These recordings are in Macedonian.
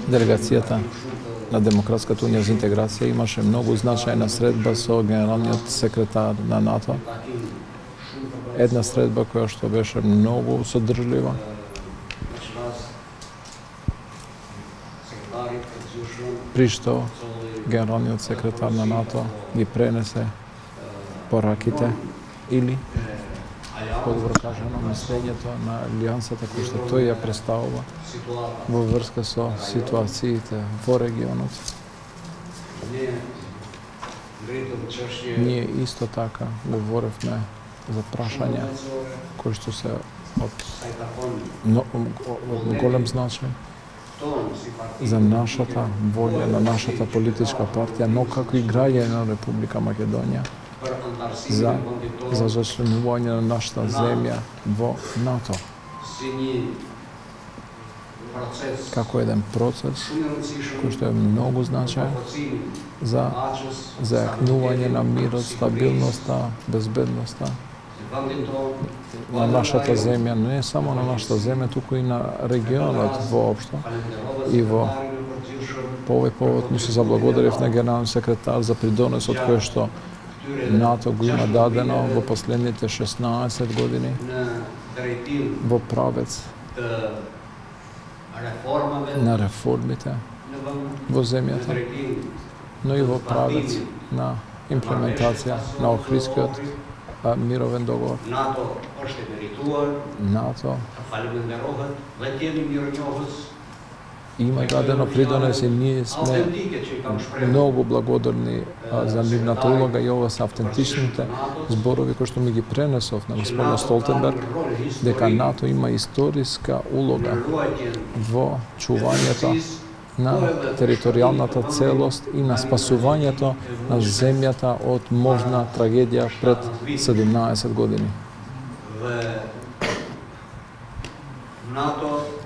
Делегацијата на Демократската унија за интеграција имаше многу значајна средба со генералниот секретар на НАТО. Една средба која што беше многу содржлива. При што генералниот секретар на НАТО ги пренесе пораките или подобро кажано мислењето на алијансата кој што тој ја представува во врска со ситуациите во регионот. Ние исто така говоревме за прашања кои што се од голем значај за нашата волја, на нашата политичка партија, но како и граѓани на Република Македонија, за зачленување на нашата земја во НАТО. Како еден процес кој што е многу значаен за зајакнување на мирот, стабилноста, безбедноста на нашата земја, не само на нашата земја, туку и на регионот воопшто. И во овој повод му се заблагодарив на генералниот секретар за придонесот кој што НАТО го има дадено во последните 16 години во правец на реформите во земјата, но и во правец на имплементација на Охридскиот мировен договор. НАТО има дадено придонес и ние сме многу благодарни за нивната улога и ова се автентичните зборови кои што ми ги пренесов на господин Столтенберг, дека НАТО има историска улога во чувањето на територијалната целост и на спасувањето на земјата од можна трагедија пред 17 години.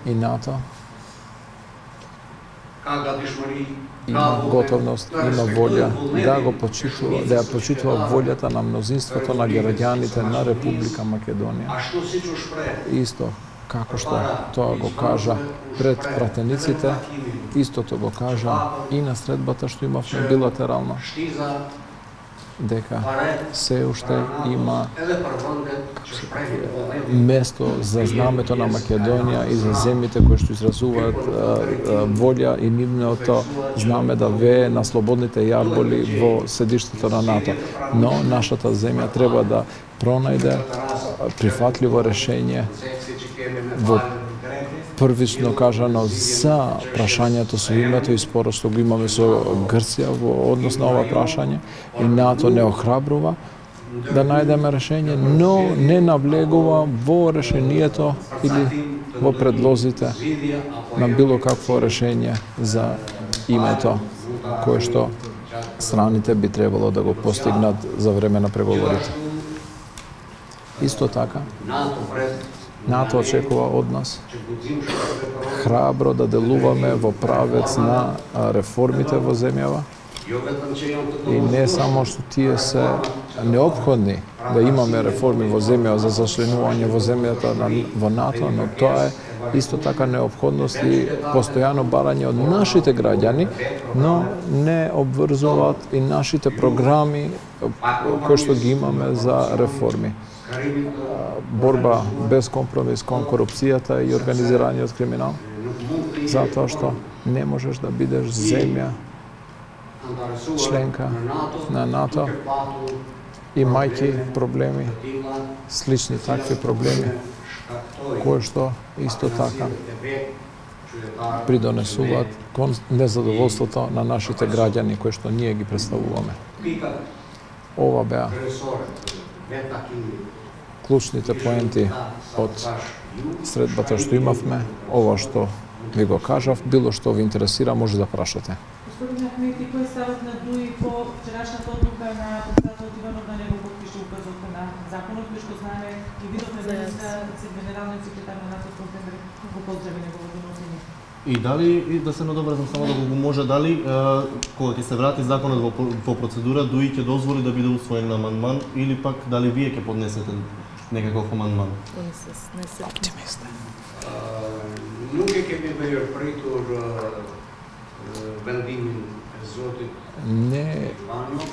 И НАТО има готовност, има волја да го почитува, да ја почитува волјата на мнозинството на граѓаните на Република Македонија. Исто како што тоа го кажа пред пратениците, истото го кажа и на средбата што имавме билатерално, дека се уште има место за знамето на Македонија и за земјите кои што изразуваат волја и нивното знаме да вее на слободните јарболи во седиштето на НАТО. Но нашата земја треба да пронајде прифатливо решење во првично кажано за прашањето со името и спорот што го имаме со Грција во однос на ова прашање, и НАТО не охрабрува да најдеме решење, но не навлегува во решението или во предлозите на било какво решење за името кое што страните би требало да го постигнат за време на преговорите. Исто така, НАТО очекува од нас храбро да делуваме во правец на реформите во земјава, и не само што тие се неопходни да имаме реформи во земја за зачленување во земјата во НАТО, но тоа е исто така неопходност и постојано барање од нашите граѓани, но не обврзуваат и нашите програми кои што ги имаме за реформи. Борба без компромис кон корупцијата и организираниот криминал, затоа што не можеш да бидеш земја членка на НАТО имајќи проблеми, слични такви проблеми, кои што исто така придонесуваат кон незадоволството на нашите граѓани кои што ние ги представуваме. Ова беа клучните поенти од средбата што имавме. Ова што ви го кажав, било што ви интересира, може да прашате. Господин Ахмети, кој е ставот на ДУИ по вчерашната одлука на председателот Иванов да не го потпише указот на законот, кој што знаеме и видовме денеска генералниот секретар на НАТО Столтенберг го поздрави неговото носење. И дали, да се надобразам само да го може, дали кога ќе се врати законот во процедура, ДУИ ќе дозволи да биде усвоен амандман, или пак дали вие ќе поднесете некаков амандман? Оптимист. Nunca che mi veio preto vendimin e Zotit Ivanov,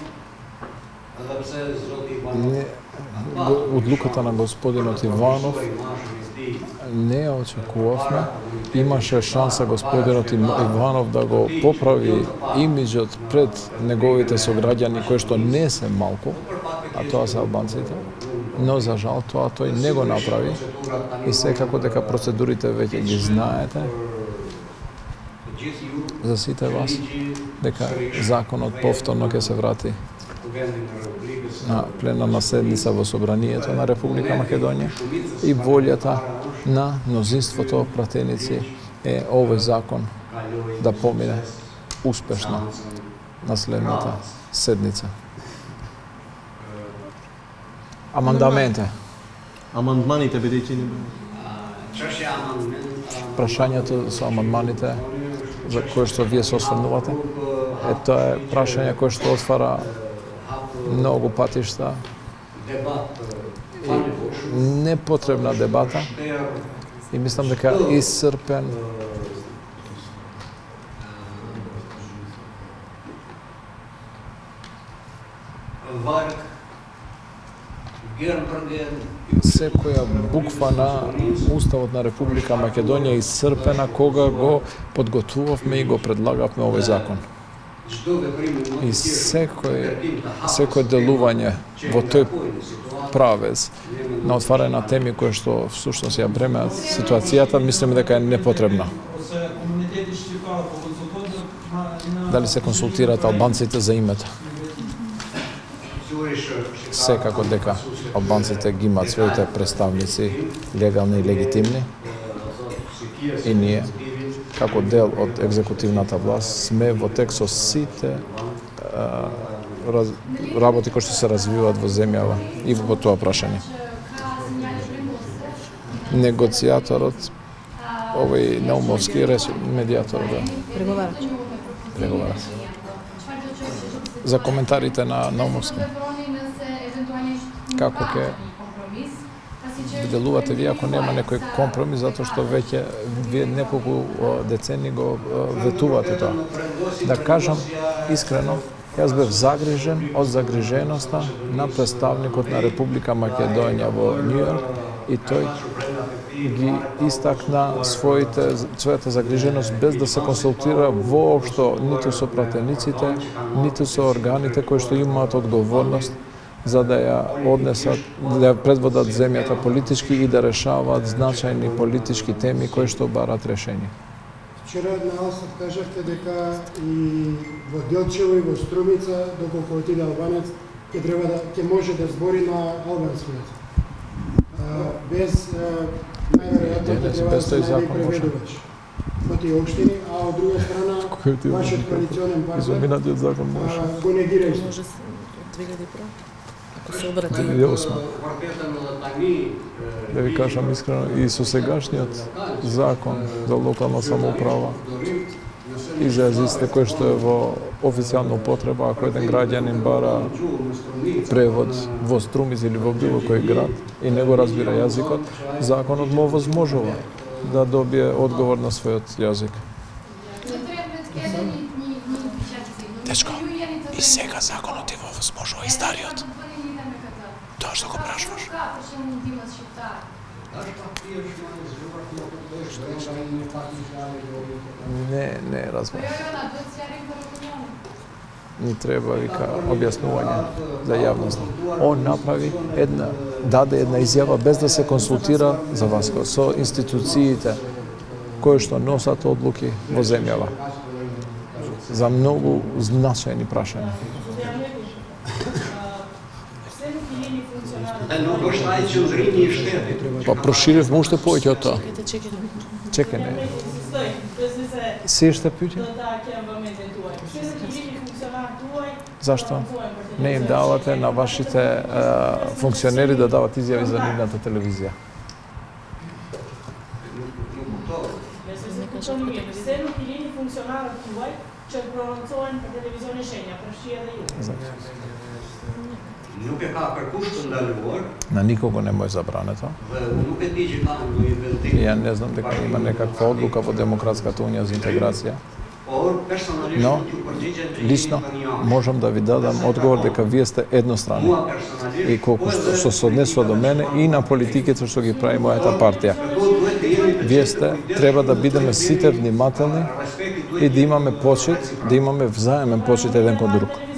edhe pse Zoti Ivanov одлуката на господинот Иванов не очекувавме. Имаше шанса господинот Иванов да го поправи имиджот пред неговите сограѓани, кои што не се малку, а тоа се албанците. Но за жал тоа тој не го направи и секако дека процедурите веќе ги знаете за сите вас, дека законот повторно ќе се врати на пленарна седница во Собранието на Република Македонија и волјата на мнозинството пратеници е овој закон да помине успешно на следната седница. Амандманите бидејќи не прашањето со амандманите за кое што вие се осврнувате, тоа е прашање кое што отвара многу патишта и непотребна дебата и мислам дека исцрпен секоја буква на Уставот на Република Македонија е исцрпена кога го подготвувавме и го предлагавме овој закон. И секој делување во тој правец на отварање на теми кои што всушност ја бремеат ситуацијата, мислиме дека е непотребна. Дали се консултираат албанците за името? Секако дека албанците ги имаат своите представници легални и легитимни и ние како дел од екзекутивната власт сме во тек со сите работи кои што се развиваат во земјава и во тоа прашање. Негоцијаторот, овој Наумовски, медијатор, преговарач. За коментарите на Наумовски. Како ќе делувате вие ако нема некој компромис, затоа што веќе вие неколку децени го ветувате тоа. Да кажам искрено, јас бев загрижен од загриженоста на представникот на Република Македонија во Њујорк и тој ги истакна својата загриженост без да се консултира воопшто ниту со пратениците, ниту со органите кои што имаат одговорност за да ја однесат, да ја предводат земјата политички и да решаваат значајни политички теми кои што барат решение. Вчера на Алсов кажавте дека и во Делчево и во Струмица, доколку отиде албанец, ќе може да збори на албански јазик. Без најверојатно ќе треба да се најде преведувач во тие општини, а од друга страна вашиот коалиционен партнер го негира исто. Да ви кажам искрено, и со сегашниот закон за локална самоуправа и за јазиците кои што е во официјална употреба, ако еден граѓанин бара превод во Струмица или во било кој град и не го разбира јазикот, законот му овозможува да добие одговор на својот јазик. Дечко, и сега законот е овозможува и стариот. Тоа што го прашуваш. Не, разбрав. Ни треба, вика, објаснување за јавност. Он направи даде една изјава без да се консултира за вас со институциите кои што носат одлуки во земјава за многу значајни прашања. Па проширивме уште повеќе од тоа. Чекање. Се што пита? Зашто не им давате на вашите функционери да дават изјави за нивната телевизија? На никого не му е забрането. Ја не знам дека има некаква одлука во Демократската унија за интеграција Но, лично, можам да ви дадам одговор дека вие сте едностранни. И колку што се однесува до мене и на политиките што ги прави мојата партија. Вие сте, треба да бидеме сите внимателни и да имаме почит, да имаме взаемен почит еден кон друг.